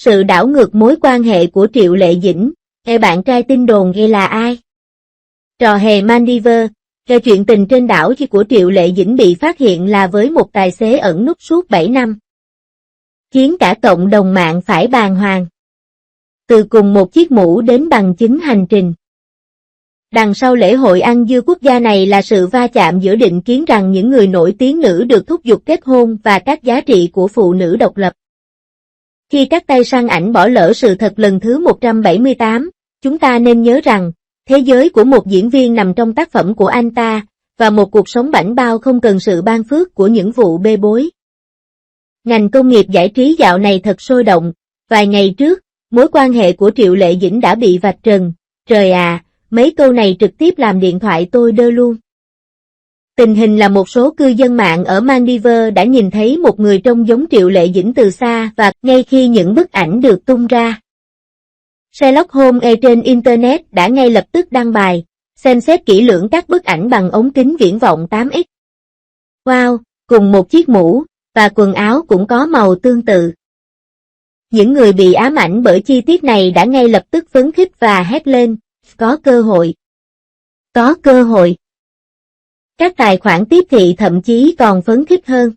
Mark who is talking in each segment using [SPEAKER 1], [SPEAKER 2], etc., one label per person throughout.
[SPEAKER 1] Sự đảo ngược mối quan hệ của Triệu Lệ Dĩnh, bạn trai tin đồn gay là ai? Trò hề Maldives, chuyện tình trên đảo của Triệu Lệ Dĩnh bị phát hiện là với một tài xế ẩn núp suốt 7 năm. Khiến cả cộng đồng mạng phải bàng hoàng. Từ cùng một chiếc mũ đến bằng chứng hành trình. Đằng sau lễ hội ăn dưa quốc gia này là sự va chạm giữa định kiến rằng những người nổi tiếng nữ được thúc giục kết hôn và các giá trị của phụ nữ độc lập. Khi các tay săn ảnh bỏ lỡ sự thật lần thứ 178, chúng ta nên nhớ rằng, thế giới của một diễn viên nằm trong tác phẩm của anh ta, và một cuộc sống bảnh bao không cần sự ban phước của những vụ bê bối. Ngành công nghiệp giải trí dạo này thật sôi động, vài ngày trước, mối quan hệ của Triệu Lệ Dĩnh đã bị vạch trần, trời à, mấy câu này trực tiếp làm điện thoại tôi đơ luôn. Tình hình là một số cư dân mạng ở Maldives đã nhìn thấy một người trông giống Triệu Lệ Dĩnh từ xa và ngay khi những bức ảnh được tung ra. Sherlock Holmes trên Internet đã ngay lập tức đăng bài, xem xét kỹ lưỡng các bức ảnh bằng ống kính viễn vọng 8x. Wow, cùng một chiếc mũ, và quần áo cũng có màu tương tự. Những người bị ám ảnh bởi chi tiết này đã ngay lập tức phấn khích và hét lên, có cơ hội. Có cơ hội. Các tài khoản tiếp thị thậm chí còn phấn khích hơn.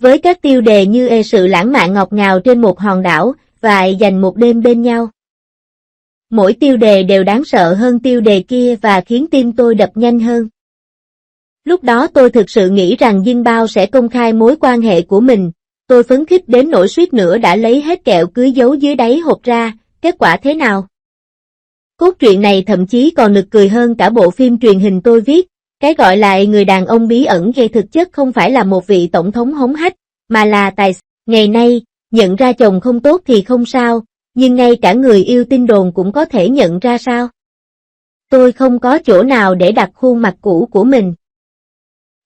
[SPEAKER 1] Với các tiêu đề như sự lãng mạn ngọt ngào trên một hòn đảo, và dành một đêm bên nhau. Mỗi tiêu đề đều đáng sợ hơn tiêu đề kia và khiến tim tôi đập nhanh hơn. Lúc đó tôi thực sự nghĩ rằng Dinh Bao sẽ công khai mối quan hệ của mình, tôi phấn khích đến nỗi suýt nữa đã lấy hết kẹo cưới giấu dưới đáy hộp ra, kết quả thế nào? Cốt truyện này thậm chí còn nực cười hơn cả bộ phim truyền hình tôi viết, cái gọi là người đàn ông bí ẩn gây thực chất không phải là một vị tổng thống hống hách, mà là tài. Ngày nay, nhận ra chồng không tốt thì không sao, nhưng ngay cả người yêu tin đồn cũng có thể nhận ra sao? Tôi không có chỗ nào để đặt khuôn mặt cũ của mình.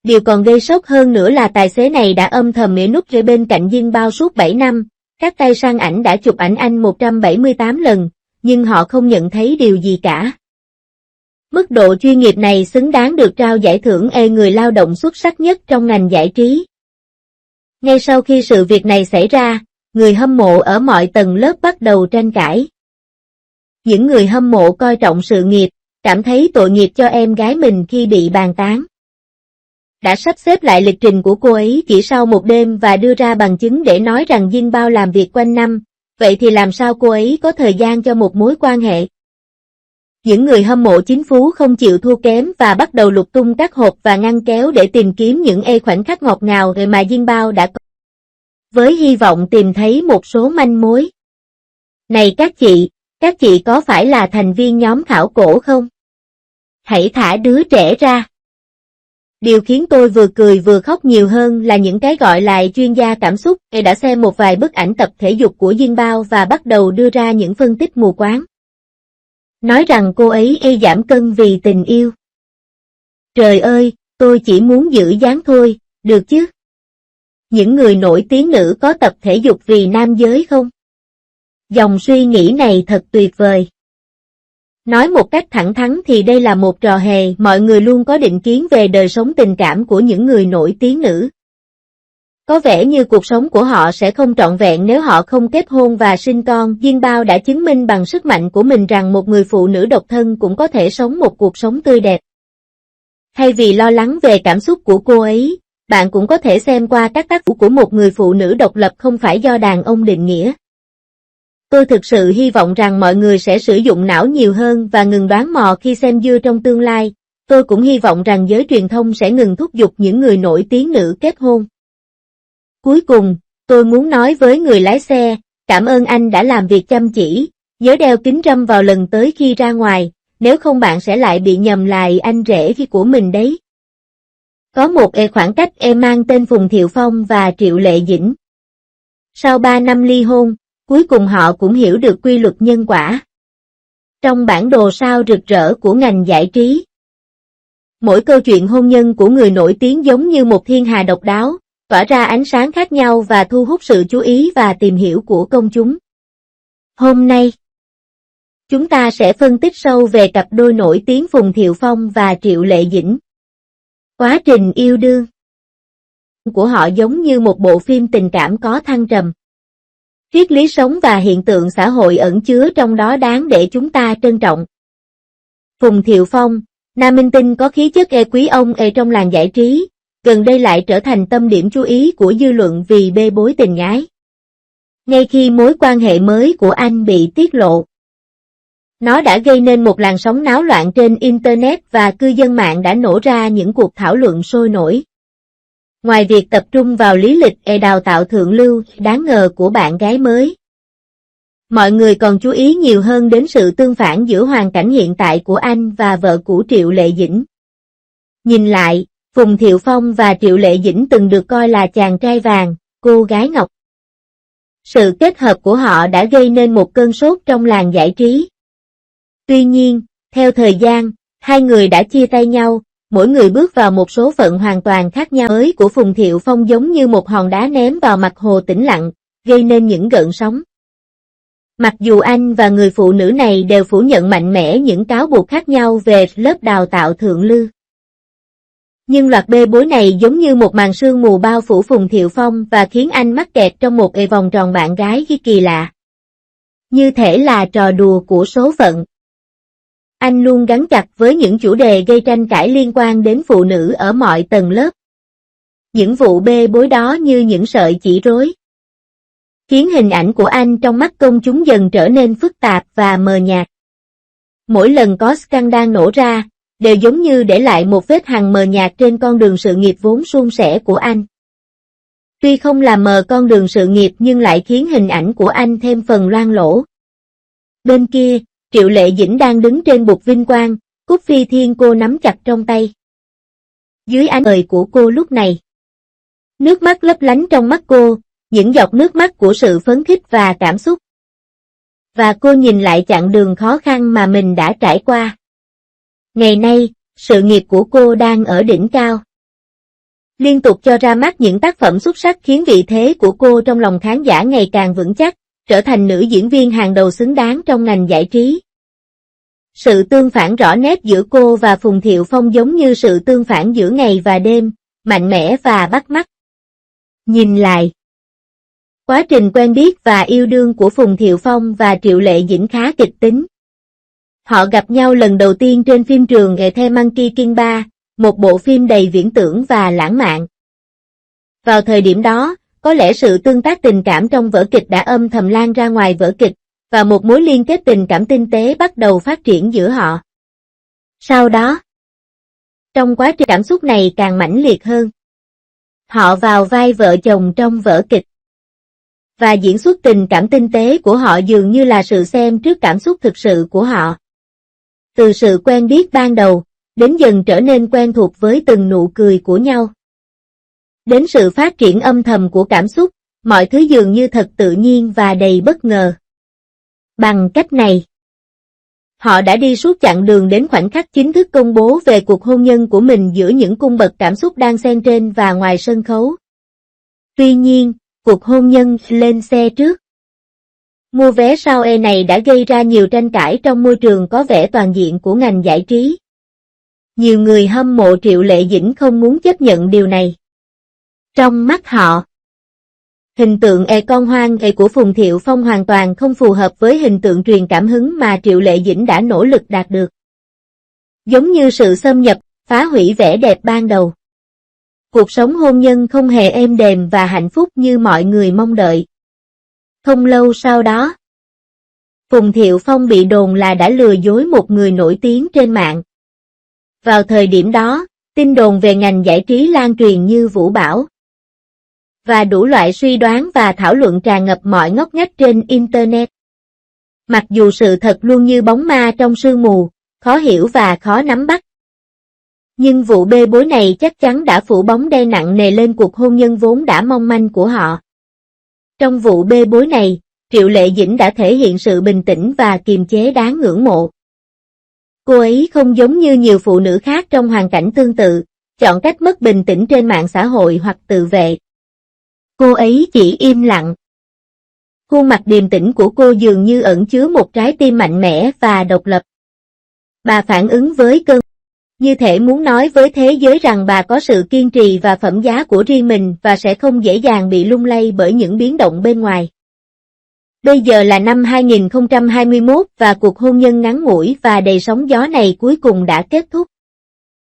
[SPEAKER 1] Điều còn gây sốc hơn nữa là tài xế này đã âm thầm mỉa nút rễ bên cạnh Dinh Bao suốt 7 năm, các tay săn ảnh đã chụp ảnh anh 178 lần, nhưng họ không nhận thấy điều gì cả. Mức độ chuyên nghiệp này xứng đáng được trao giải thưởng người lao động xuất sắc nhất trong ngành giải trí. Ngay sau khi sự việc này xảy ra, người hâm mộ ở mọi tầng lớp bắt đầu tranh cãi. Những người hâm mộ coi trọng sự nghiệp, cảm thấy tội nghiệp cho em gái mình khi bị bàn tán. Đã sắp xếp lại lịch trình của cô ấy chỉ sau một đêm và đưa ra bằng chứng để nói rằng Dinh Bao làm việc quanh năm, vậy thì làm sao cô ấy có thời gian cho một mối quan hệ? Những người hâm mộ chính phú không chịu thua kém và bắt đầu lục tung các hộp và ngăn kéo để tìm kiếm những khoảnh khắc ngọt ngào mà Dinh Bao đã có. Với hy vọng tìm thấy một số manh mối. Này các chị có phải là thành viên nhóm khảo cổ không? Hãy thả đứa trẻ ra. Điều khiến tôi vừa cười vừa khóc nhiều hơn là những cái gọi là chuyên gia cảm xúc đã xem một vài bức ảnh tập thể dục của Dinh Bao và bắt đầu đưa ra những phân tích mù quáng. Nói rằng cô ấy giảm cân vì tình yêu. Trời ơi, tôi chỉ muốn giữ dáng thôi, được chứ? Những người nổi tiếng nữ có tập thể dục vì nam giới không? Dòng suy nghĩ này thật tuyệt vời. Nói một cách thẳng thắn thì đây là một trò hề, mọi người luôn có định kiến về đời sống tình cảm của những người nổi tiếng nữ. Có vẻ như cuộc sống của họ sẽ không trọn vẹn nếu họ không kết hôn và sinh con. Dinh Bao đã chứng minh bằng sức mạnh của mình rằng một người phụ nữ độc thân cũng có thể sống một cuộc sống tươi đẹp. Thay vì lo lắng về cảm xúc của cô ấy, bạn cũng có thể xem qua các tác phẩm của một người phụ nữ độc lập không phải do đàn ông định nghĩa. Tôi thực sự hy vọng rằng mọi người sẽ sử dụng não nhiều hơn và ngừng đoán mò khi xem dưa trong tương lai. Tôi cũng hy vọng rằng giới truyền thông sẽ ngừng thúc giục những người nổi tiếng nữ kết hôn. Cuối cùng, tôi muốn nói với người lái xe, cảm ơn anh đã làm việc chăm chỉ, nhớ đeo kính râm vào lần tới khi ra ngoài, nếu không bạn sẽ lại bị nhầm lại anh rể của mình đấy. Có một khoảng cách mang tên Phùng Thiệu Phong và Triệu Lệ Dĩnh. Sau 3 năm ly hôn, cuối cùng họ cũng hiểu được quy luật nhân quả. Trong bản đồ sao rực rỡ của ngành giải trí, mỗi câu chuyện hôn nhân của người nổi tiếng giống như một thiên hà độc đáo, tỏa ra ánh sáng khác nhau và thu hút sự chú ý và tìm hiểu của công chúng. Hôm nay, chúng ta sẽ phân tích sâu về cặp đôi nổi tiếng Phùng Thiệu Phong và Triệu Lệ Dĩnh. Quá trình yêu đương của họ giống như một bộ phim tình cảm có thăng trầm. Triết lý sống và hiện tượng xã hội ẩn chứa trong đó đáng để chúng ta trân trọng. Phùng Thiệu Phong, nam minh tinh có khí chất quý ông trong làng giải trí, gần đây lại trở thành tâm điểm chú ý của dư luận vì bê bối tình ái. Ngay khi mối quan hệ mới của anh bị tiết lộ, nó đã gây nên một làn sóng náo loạn trên Internet và cư dân mạng đã nổ ra những cuộc thảo luận sôi nổi. Ngoài việc tập trung vào lý lịch đào tạo thượng lưu đáng ngờ của bạn gái mới, mọi người còn chú ý nhiều hơn đến sự tương phản giữa hoàn cảnh hiện tại của anh và vợ cũ Triệu Lệ Dĩnh. Nhìn lại, Phùng Thiệu Phong và Triệu Lệ Dĩnh từng được coi là chàng trai vàng, cô gái ngọc. Sự kết hợp của họ đã gây nên một cơn sốt trong làng giải trí. Tuy nhiên, theo thời gian, hai người đã chia tay nhau, mỗi người bước vào một số phận hoàn toàn khác nhau. Mới của Phùng Thiệu Phong giống như một hòn đá ném vào mặt hồ tĩnh lặng, gây nên những gợn sóng. Mặc dù anh và người phụ nữ này đều phủ nhận mạnh mẽ những cáo buộc khác nhau về lớp đào tạo thượng lưu, nhưng loạt bê bối này giống như một màn sương mù bao phủ Phùng Thiệu Phong và khiến anh mắc kẹt trong một vòng tròn bạn gái kỳ lạ. Như thể là trò đùa của số phận. Anh luôn gắn chặt với những chủ đề gây tranh cãi liên quan đến phụ nữ ở mọi tầng lớp. Những vụ bê bối đó như những sợi chỉ rối, khiến hình ảnh của anh trong mắt công chúng dần trở nên phức tạp và mờ nhạt. Mỗi lần có scandal nổ ra, đều giống như để lại một vết hằn mờ nhạt trên con đường sự nghiệp vốn suôn sẻ của anh. Tuy không làm mờ con đường sự nghiệp nhưng lại khiến hình ảnh của anh thêm phần loang lổ. Bên kia, Triệu Lệ Dĩnh đang đứng trên bục vinh quang, cúp phi thiên cô nắm chặt trong tay. Dưới ánh trời của cô lúc này, nước mắt lấp lánh trong mắt cô, những giọt nước mắt của sự phấn khích và cảm xúc. Và cô nhìn lại chặng đường khó khăn mà mình đã trải qua. Ngày nay, sự nghiệp của cô đang ở đỉnh cao. Liên tục cho ra mắt những tác phẩm xuất sắc khiến vị thế của cô trong lòng khán giả ngày càng vững chắc, trở thành nữ diễn viên hàng đầu xứng đáng trong ngành giải trí. Sự tương phản rõ nét giữa cô và Phùng Thiệu Phong giống như sự tương phản giữa ngày và đêm, mạnh mẽ và bắt mắt. Nhìn lại, quá trình quen biết và yêu đương của Phùng Thiệu Phong và Triệu Lệ Dĩnh khá kịch tính. Họ gặp nhau lần đầu tiên trên phim trường The Monkey King 3, một bộ phim đầy viễn tưởng và lãng mạn. Vào thời điểm đó, có lẽ sự tương tác tình cảm trong vở kịch đã âm thầm lan ra ngoài vở kịch, và một mối liên kết tình cảm tinh tế bắt đầu phát triển giữa họ. Sau đó, trong quá trình cảm xúc này càng mãnh liệt hơn, họ vào vai vợ chồng trong vở kịch. Và diễn xuất tình cảm tinh tế của họ dường như là sự xem trước cảm xúc thực sự của họ. Từ sự quen biết ban đầu, đến dần trở nên quen thuộc với từng nụ cười của nhau. Đến sự phát triển âm thầm của cảm xúc, mọi thứ dường như thật tự nhiên và đầy bất ngờ. Bằng cách này, họ đã đi suốt chặng đường đến khoảnh khắc chính thức công bố về cuộc hôn nhân của mình giữa những cung bậc cảm xúc đang xen trên và ngoài sân khấu. Tuy nhiên, cuộc hôn nhân lên xe trước mua vé sau này đã gây ra nhiều tranh cãi trong môi trường có vẻ toàn diện của ngành giải trí. Nhiều người hâm mộ Triệu Lệ Dĩnh không muốn chấp nhận điều này. Trong mắt họ, hình tượng con hoang của Phùng Thiệu Phong hoàn toàn không phù hợp với hình tượng truyền cảm hứng mà Triệu Lệ Dĩnh đã nỗ lực đạt được. Giống như sự xâm nhập, phá hủy vẻ đẹp ban đầu. Cuộc sống hôn nhân không hề êm đềm và hạnh phúc như mọi người mong đợi. Không lâu sau đó, Phùng Thiệu Phong bị đồn là đã lừa dối một người nổi tiếng trên mạng. Vào thời điểm đó, tin đồn về ngành giải trí lan truyền như vũ bão. Và đủ loại suy đoán và thảo luận tràn ngập mọi ngóc ngách trên Internet. Mặc dù sự thật luôn như bóng ma trong sương mù, khó hiểu và khó nắm bắt. Nhưng vụ bê bối này chắc chắn đã phủ bóng đen nặng nề lên cuộc hôn nhân vốn đã mong manh của họ. Trong vụ bê bối này, Triệu Lệ Dĩnh đã thể hiện sự bình tĩnh và kiềm chế đáng ngưỡng mộ. Cô ấy không giống như nhiều phụ nữ khác trong hoàn cảnh tương tự, chọn cách mất bình tĩnh trên mạng xã hội hoặc tự vệ. Cô ấy chỉ im lặng. Khuôn mặt điềm tĩnh của cô dường như ẩn chứa một trái tim mạnh mẽ và độc lập. Bà phản ứng với cơn như thể muốn nói với thế giới rằng bà có sự kiên trì và phẩm giá của riêng mình và sẽ không dễ dàng bị lung lay bởi những biến động bên ngoài. Bây giờ là năm 2021 và cuộc hôn nhân ngắn ngủi và đầy sóng gió này cuối cùng đã kết thúc.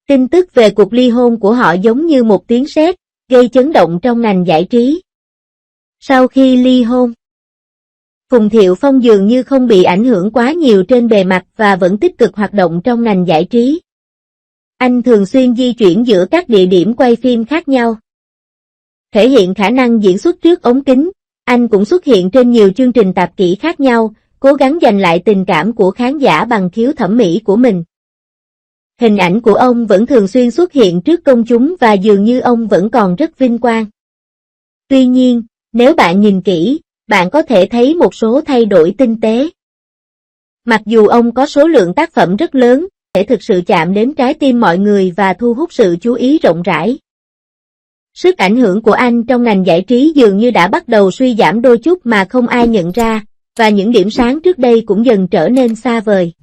[SPEAKER 1] Tin tức về cuộc ly hôn của họ giống như một tiếng sét, gây chấn động trong ngành giải trí. Sau khi ly hôn, Phùng Thiệu Phong dường như không bị ảnh hưởng quá nhiều trên bề mặt và vẫn tích cực hoạt động trong ngành giải trí. Anh thường xuyên di chuyển giữa các địa điểm quay phim khác nhau. Thể hiện khả năng diễn xuất trước ống kính, anh cũng xuất hiện trên nhiều chương trình tạp kỹ khác nhau, cố gắng giành lại tình cảm của khán giả bằng khiếu thẩm mỹ của mình. Hình ảnh của ông vẫn thường xuyên xuất hiện trước công chúng và dường như ông vẫn còn rất vinh quang. Tuy nhiên, nếu bạn nhìn kỹ, bạn có thể thấy một số thay đổi tinh tế. Mặc dù ông có số lượng tác phẩm rất lớn, để thực sự chạm đến trái tim mọi người và thu hút sự chú ý rộng rãi. Sức ảnh hưởng của anh trong ngành giải trí dường như đã bắt đầu suy giảm đôi chút mà không ai nhận ra, và những điểm sáng trước đây cũng dần trở nên xa vời.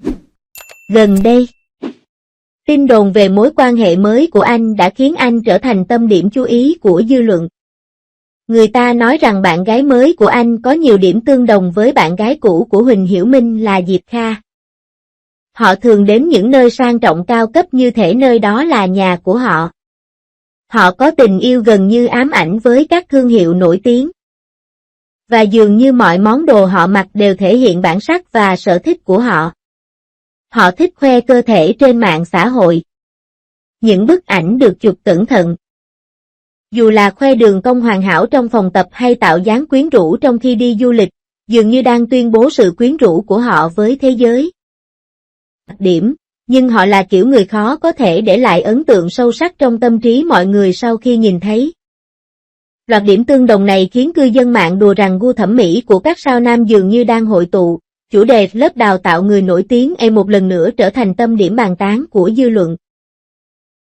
[SPEAKER 1] Gần đây, tin đồn về mối quan hệ mới của anh đã khiến anh trở thành tâm điểm chú ý của dư luận. Người ta nói rằng bạn gái mới của anh có nhiều điểm tương đồng với bạn gái cũ của Huỳnh Hiểu Minh là Diệp Kha. Họ thường đến những nơi sang trọng cao cấp như thể nơi đó là nhà của họ. Họ có tình yêu gần như ám ảnh với các thương hiệu nổi tiếng. Và dường như mọi món đồ họ mặc đều thể hiện bản sắc và sở thích của họ. Họ thích khoe cơ thể trên mạng xã hội. Những bức ảnh được chụp cẩn thận. Dù là khoe đường cong hoàn hảo trong phòng tập hay tạo dáng quyến rũ trong khi đi du lịch, dường như đang tuyên bố sự quyến rũ của họ với thế giới. Đặc điểm, nhưng họ là kiểu người khó có thể để lại ấn tượng sâu sắc trong tâm trí mọi người sau khi nhìn thấy. Loạt điểm tương đồng này khiến cư dân mạng đùa rằng gu thẩm mỹ của các sao nam dường như đang hội tụ, chủ đề lớp đào tạo người nổi tiếng một lần nữa trở thành tâm điểm bàn tán của dư luận.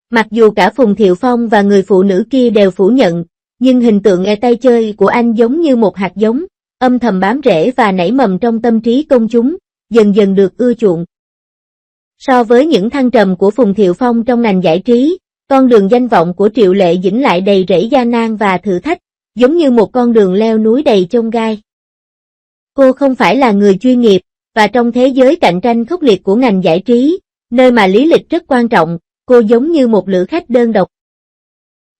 [SPEAKER 1] Mặc dù cả Phùng Thiệu Phong và người phụ nữ kia đều phủ nhận, nhưng hình tượng tay chơi của anh giống như một hạt giống, âm thầm bám rễ và nảy mầm trong tâm trí công chúng, dần dần được ưa chuộng. So với những thăng trầm của Phùng Thiệu Phong trong ngành giải trí, con đường danh vọng của Triệu Lệ Dĩnh lại đầy rẫy gian nan và thử thách, giống như một con đường leo núi đầy chông gai. Cô không phải là người chuyên nghiệp, và trong thế giới cạnh tranh khốc liệt của ngành giải trí, nơi mà lý lịch rất quan trọng, cô giống như một lữ khách đơn độc.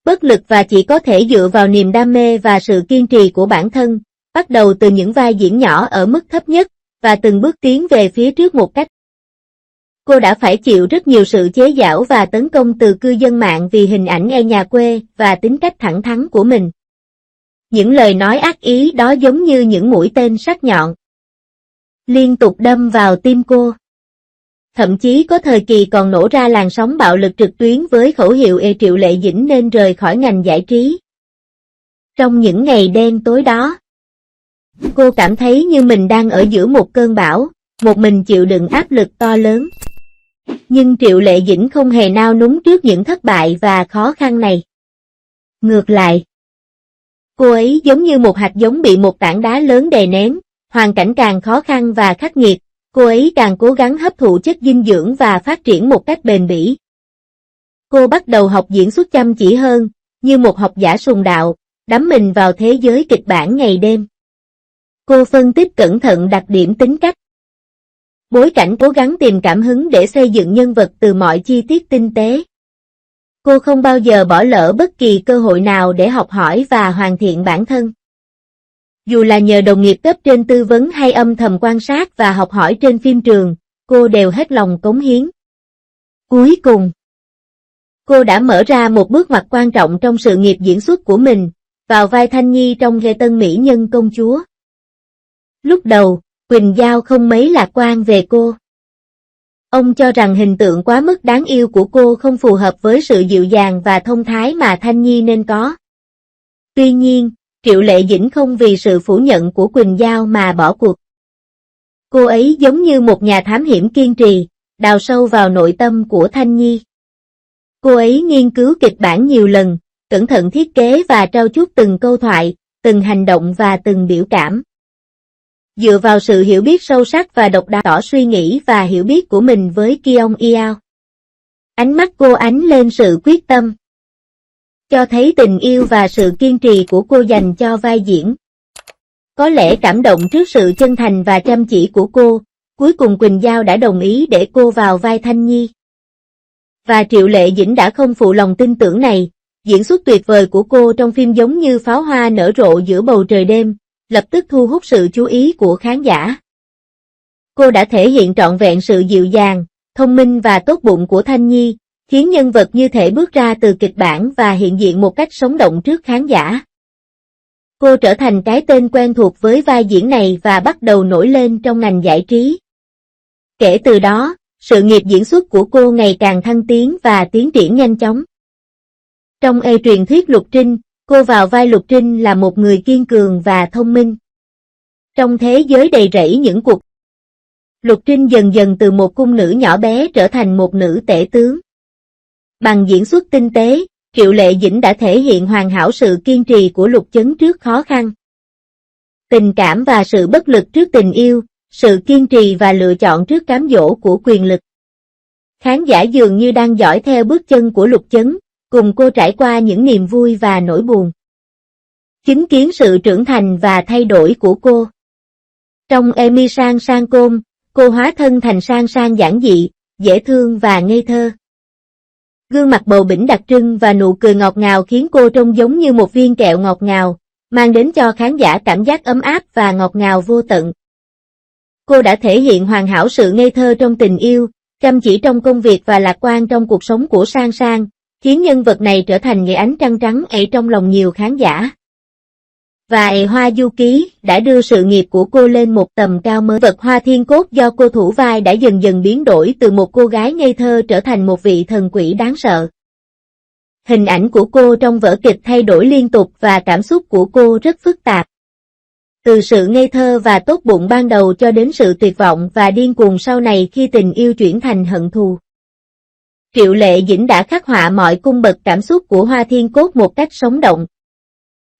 [SPEAKER 1] Bất lực và chỉ có thể dựa vào niềm đam mê và sự kiên trì của bản thân, bắt đầu từ những vai diễn nhỏ ở mức thấp nhất, và từng bước tiến về phía trước một cách. Cô đã phải chịu rất nhiều sự chế giễu và tấn công từ cư dân mạng vì hình ảnh nhà quê và tính cách thẳng thắn của mình. Những lời nói ác ý đó giống như những mũi tên sắc nhọn, liên tục đâm vào tim cô. Thậm chí có thời kỳ còn nổ ra làn sóng bạo lực trực tuyến với khẩu hiệu Triệu Lệ Dĩnh nên rời khỏi ngành giải trí. Trong những ngày đen tối đó, cô cảm thấy như mình đang ở giữa một cơn bão, một mình chịu đựng áp lực to lớn. Nhưng Triệu Lệ Dĩnh không hề nao núng trước những thất bại và khó khăn này. Ngược lại, cô ấy giống như một hạt giống bị một tảng đá lớn đè nén, hoàn cảnh càng khó khăn và khắc nghiệt, cô ấy càng cố gắng hấp thụ chất dinh dưỡng và phát triển một cách bền bỉ. Cô bắt đầu học diễn xuất chăm chỉ hơn, như một học giả sùng đạo, đắm mình vào thế giới kịch bản ngày đêm. Cô phân tích cẩn thận đặc điểm tính cách, bối cảnh, cố gắng tìm cảm hứng để xây dựng nhân vật từ mọi chi tiết tinh tế. Cô không bao giờ bỏ lỡ bất kỳ cơ hội nào để học hỏi và hoàn thiện bản thân. Dù là nhờ đồng nghiệp cấp trên tư vấn hay âm thầm quan sát và học hỏi trên phim trường, cô đều hết lòng cống hiến. Cuối cùng, cô đã mở ra một bước ngoặt quan trọng trong sự nghiệp diễn xuất của mình, vào vai Thanh Nhi trong Lê Tân Mỹ Nhân Công Chúa. Lúc đầu, Quỳnh Giao không mấy lạc quan về cô. Ông cho rằng hình tượng quá mức đáng yêu của cô không phù hợp với sự dịu dàng và thông thái mà Thanh Nhi nên có. Tuy nhiên, Triệu Lệ Dĩnh không vì sự phủ nhận của Quỳnh Giao mà bỏ cuộc. Cô ấy giống như một nhà thám hiểm kiên trì, đào sâu vào nội tâm của Thanh Nhi. Cô ấy nghiên cứu kịch bản nhiều lần, cẩn thận thiết kế và trau chuốt từng câu thoại, từng hành động và từng biểu cảm. Dựa vào sự hiểu biết sâu sắc và độc đáo tỏ suy nghĩ và hiểu biết của mình với Kion Yao. Ánh mắt cô ánh lên sự quyết tâm, cho thấy tình yêu và sự kiên trì của cô dành cho vai diễn. Có lẽ cảm động trước sự chân thành và chăm chỉ của cô, cuối cùng Quỳnh Giao đã đồng ý để cô vào vai Thanh Nhi. Và Triệu Lệ Dĩnh đã không phụ lòng tin tưởng này, diễn xuất tuyệt vời của cô trong phim giống như pháo hoa nở rộ giữa bầu trời đêm, lập tức thu hút sự chú ý của khán giả. Cô đã thể hiện trọn vẹn sự dịu dàng, thông minh và tốt bụng của Thanh Nhi, khiến nhân vật như thể bước ra từ kịch bản và hiện diện một cách sống động trước khán giả. Cô trở thành cái tên quen thuộc với vai diễn này và bắt đầu nổi lên trong ngành giải trí. Kể từ đó, sự nghiệp diễn xuất của cô ngày càng thăng tiến và tiến triển nhanh chóng. Trong truyền thuyết Lục Trinh, cô vào vai Lục Trinh là một người kiên cường và thông minh. Trong thế giới đầy rẫy những cuộc, Lục Trinh dần dần từ một cung nữ nhỏ bé trở thành một nữ tể tướng. Bằng diễn xuất tinh tế, Triệu Lệ Dĩnh đã thể hiện hoàn hảo sự kiên trì của Lục Chấn trước khó khăn. Tình cảm và sự bất lực trước tình yêu, sự kiên trì và lựa chọn trước cám dỗ của quyền lực. Khán giả dường như đang dõi theo bước chân của Lục Chấn, cùng cô trải qua những niềm vui và nỗi buồn. Chứng kiến sự trưởng thành và thay đổi của cô. Trong Emi Sang Sang Côn, cô hóa thân thành Sang Sang giản dị, dễ thương và ngây thơ. Gương mặt bầu bĩnh đặc trưng và nụ cười ngọt ngào khiến cô trông giống như một viên kẹo ngọt ngào, mang đến cho khán giả cảm giác ấm áp và ngọt ngào vô tận. Cô đã thể hiện hoàn hảo sự ngây thơ trong tình yêu, chăm chỉ trong công việc và lạc quan trong cuộc sống của Sang Sang, khiến nhân vật này trở thành người ánh trăng trắng trong lòng nhiều khán giả. Và Hoa Du Ký đã đưa sự nghiệp của cô lên một tầm cao mới. Vật Hoa Thiên Cốt do cô thủ vai đã dần dần biến đổi từ một cô gái ngây thơ trở thành một vị thần quỷ đáng sợ. Hình ảnh của cô trong vở kịch thay đổi liên tục và cảm xúc của cô rất phức tạp. Từ sự ngây thơ và tốt bụng ban đầu cho đến sự tuyệt vọng và điên cuồng sau này khi tình yêu chuyển thành hận thù. Triệu Lệ Dĩnh đã khắc họa mọi cung bậc cảm xúc của Hoa Thiên Cốt một cách sống động.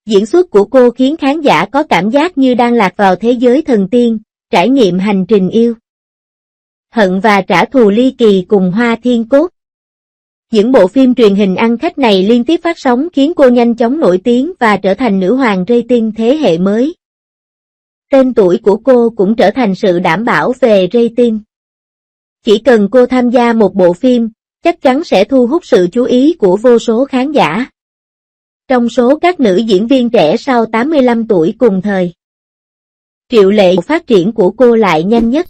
[SPEAKER 1] Diễn xuất của cô khiến khán giả có cảm giác như đang lạc vào thế giới thần tiên, trải nghiệm hành trình yêu. Hận và trả thù ly kỳ cùng Hoa Thiên Cốt. Những bộ phim truyền hình ăn khách này liên tiếp phát sóng khiến cô nhanh chóng nổi tiếng và trở thành nữ hoàng rating thế hệ mới. Tên tuổi của cô cũng trở thành sự đảm bảo về rating. Chỉ cần cô tham gia một bộ phim, chắc chắn sẽ thu hút sự chú ý của vô số khán giả. Trong số các nữ diễn viên trẻ sau 85 tuổi cùng thời, Triệu Lệ phát triển của cô lại nhanh nhất.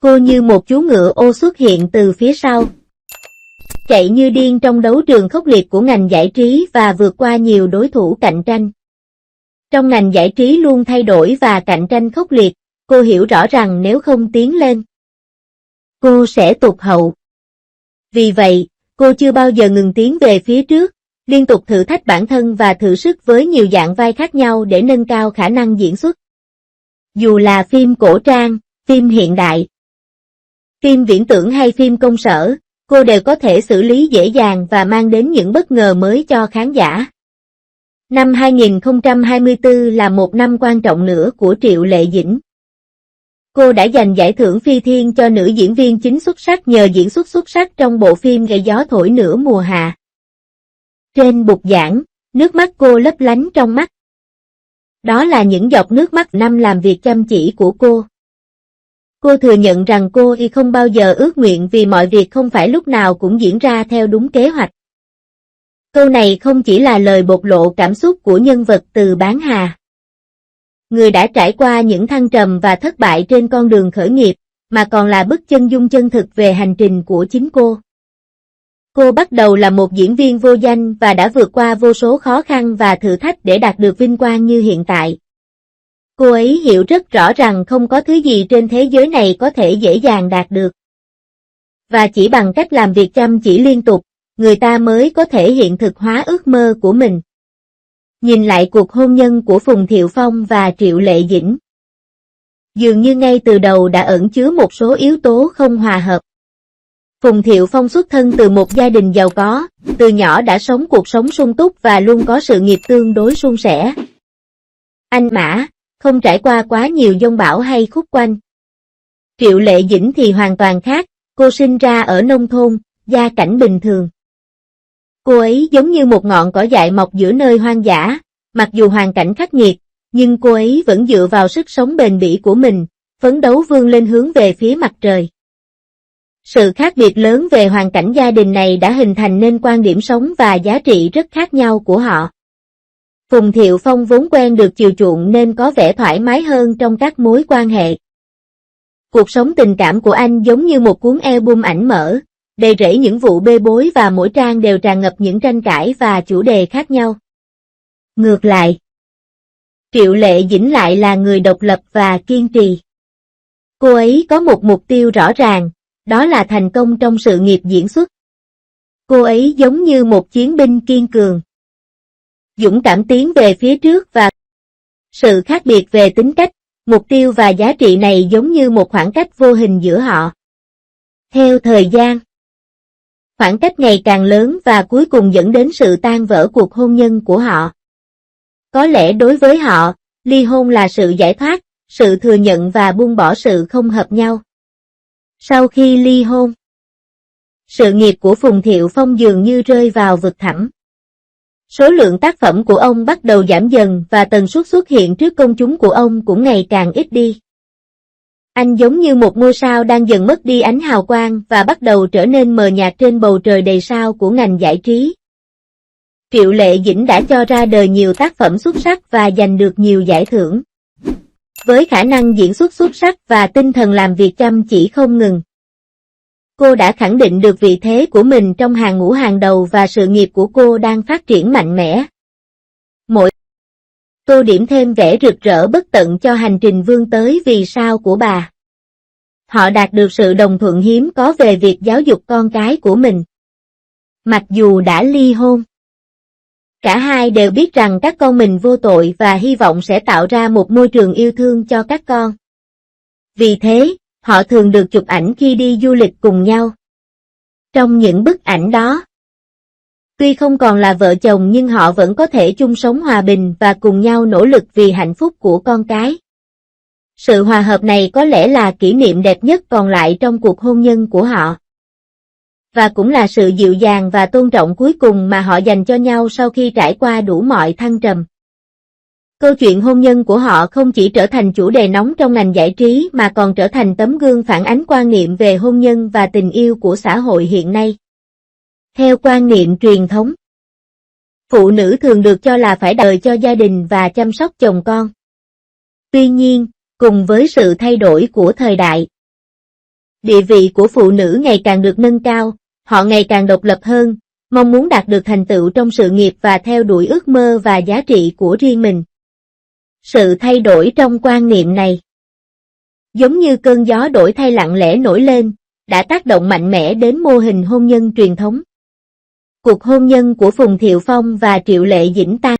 [SPEAKER 1] Cô như một chú ngựa ô xuất hiện từ phía sau, chạy như điên trong đấu trường khốc liệt của ngành giải trí và vượt qua nhiều đối thủ cạnh tranh. Trong ngành giải trí luôn thay đổi và cạnh tranh khốc liệt, cô hiểu rõ rằng nếu không tiến lên, cô sẽ tụt hậu. Vì vậy, cô chưa bao giờ ngừng tiến về phía trước, liên tục thử thách bản thân và thử sức với nhiều dạng vai khác nhau để nâng cao khả năng diễn xuất. Dù là phim cổ trang, phim hiện đại, phim viễn tưởng hay phim công sở, cô đều có thể xử lý dễ dàng và mang đến những bất ngờ mới cho khán giả. Năm 2024 là một năm quan trọng nữa của Triệu Lệ Dĩnh. Cô đã giành giải thưởng Phi Thiên cho nữ diễn viên chính xuất sắc nhờ diễn xuất xuất sắc trong bộ phim Gậy Gió Thổi Nửa Mùa Hạ. Trên bục giảng, nước mắt cô lấp lánh trong mắt. Đó là những giọt nước mắt năm làm việc chăm chỉ của cô. Cô thừa nhận rằng cô không bao giờ ước nguyện vì mọi việc không phải lúc nào cũng diễn ra theo đúng kế hoạch. Câu này không chỉ là lời bộc lộ cảm xúc của nhân vật Từ Bán Hà, người đã trải qua những thăng trầm và thất bại trên con đường khởi nghiệp, mà còn là bức chân dung chân thực về hành trình của chính cô. Cô bắt đầu là một diễn viên vô danh và đã vượt qua vô số khó khăn và thử thách để đạt được vinh quang như hiện tại. Cô ấy hiểu rất rõ rằng không có thứ gì trên thế giới này có thể dễ dàng đạt được. Và chỉ bằng cách làm việc chăm chỉ liên tục, người ta mới có thể hiện thực hóa ước mơ của mình. Nhìn lại cuộc hôn nhân của Phùng Thiệu Phong và Triệu Lệ Dĩnh, dường như ngay từ đầu đã ẩn chứa một số yếu tố không hòa hợp. Phùng Thiệu Phong xuất thân từ một gia đình giàu có, từ nhỏ đã sống cuộc sống sung túc và luôn có sự nghiệp tương đối suôn sẻ. Anh Mã, không trải qua quá nhiều dông bão hay khúc quanh. Triệu Lệ Dĩnh thì hoàn toàn khác, cô sinh ra ở nông thôn, gia cảnh bình thường. Cô ấy giống như một ngọn cỏ dại mọc giữa nơi hoang dã, mặc dù hoàn cảnh khắc nghiệt, nhưng cô ấy vẫn dựa vào sức sống bền bỉ của mình, phấn đấu vươn lên hướng về phía mặt trời. Sự khác biệt lớn về hoàn cảnh gia đình này đã hình thành nên quan điểm sống và giá trị rất khác nhau của họ. Phùng Thiệu Phong vốn quen được chiều chuộng nên có vẻ thoải mái hơn trong các mối quan hệ. Cuộc sống tình cảm của anh giống như một cuốn album ảnh mở, đầy rẫy những vụ bê bối và mỗi trang đều tràn ngập những tranh cãi và chủ đề khác nhau. Ngược lại, Triệu Lệ Dĩnh lại là người độc lập và kiên trì. Cô ấy có một mục tiêu rõ ràng, đó là thành công trong sự nghiệp diễn xuất. Cô ấy giống như một chiến binh kiên cường, dũng cảm tiến về phía trước và sự khác biệt về tính cách, mục tiêu và giá trị này giống như một khoảng cách vô hình giữa họ. Theo thời gian, khoảng cách ngày càng lớn và cuối cùng dẫn đến sự tan vỡ cuộc hôn nhân của họ. Có lẽ đối với họ, ly hôn là sự giải thoát, sự thừa nhận và buông bỏ sự không hợp nhau. Sau khi ly hôn, sự nghiệp của Phùng Thiệu Phong dường như rơi vào vực thẳm. Số lượng tác phẩm của ông bắt đầu giảm dần và tần suất xuất hiện trước công chúng của ông cũng ngày càng ít đi. Anh giống như một ngôi sao đang dần mất đi ánh hào quang và bắt đầu trở nên mờ nhạt trên bầu trời đầy sao của ngành giải trí. Triệu Lệ Dĩnh đã cho ra đời nhiều tác phẩm xuất sắc và giành được nhiều giải thưởng. Với khả năng diễn xuất xuất sắc và tinh thần làm việc chăm chỉ không ngừng, cô đã khẳng định được vị thế của mình trong hàng ngũ hàng đầu và sự nghiệp của cô đang phát triển mạnh mẽ. Mỗi tô điểm thêm vẻ rực rỡ bất tận cho hành trình vươn tới vì sao của bà. Họ đạt được sự đồng thuận hiếm có về việc giáo dục con cái của mình. Mặc dù đã ly hôn, cả hai đều biết rằng các con mình vô tội và hy vọng sẽ tạo ra một môi trường yêu thương cho các con. Vì thế, họ thường được chụp ảnh khi đi du lịch cùng nhau. Trong những bức ảnh đó, tuy không còn là vợ chồng nhưng họ vẫn có thể chung sống hòa bình và cùng nhau nỗ lực vì hạnh phúc của con cái. Sự hòa hợp này có lẽ là kỷ niệm đẹp nhất còn lại trong cuộc hôn nhân của họ. Và cũng là sự dịu dàng và tôn trọng cuối cùng mà họ dành cho nhau sau khi trải qua đủ mọi thăng trầm. Câu chuyện hôn nhân của họ không chỉ trở thành chủ đề nóng trong ngành giải trí mà còn trở thành tấm gương phản ánh quan niệm về hôn nhân và tình yêu của xã hội hiện nay. Theo quan niệm truyền thống, phụ nữ thường được cho là phải đời cho gia đình và chăm sóc chồng con. Tuy nhiên, cùng với sự thay đổi của thời đại, địa vị của phụ nữ ngày càng được nâng cao, họ ngày càng độc lập hơn, mong muốn đạt được thành tựu trong sự nghiệp và theo đuổi ước mơ và giá trị của riêng mình. Sự thay đổi trong quan niệm này, giống như cơn gió đổi thay lặng lẽ nổi lên, đã tác động mạnh mẽ đến mô hình hôn nhân truyền thống. Cuộc hôn nhân của Phùng Thiệu Phong và Triệu Lệ Dĩnh tan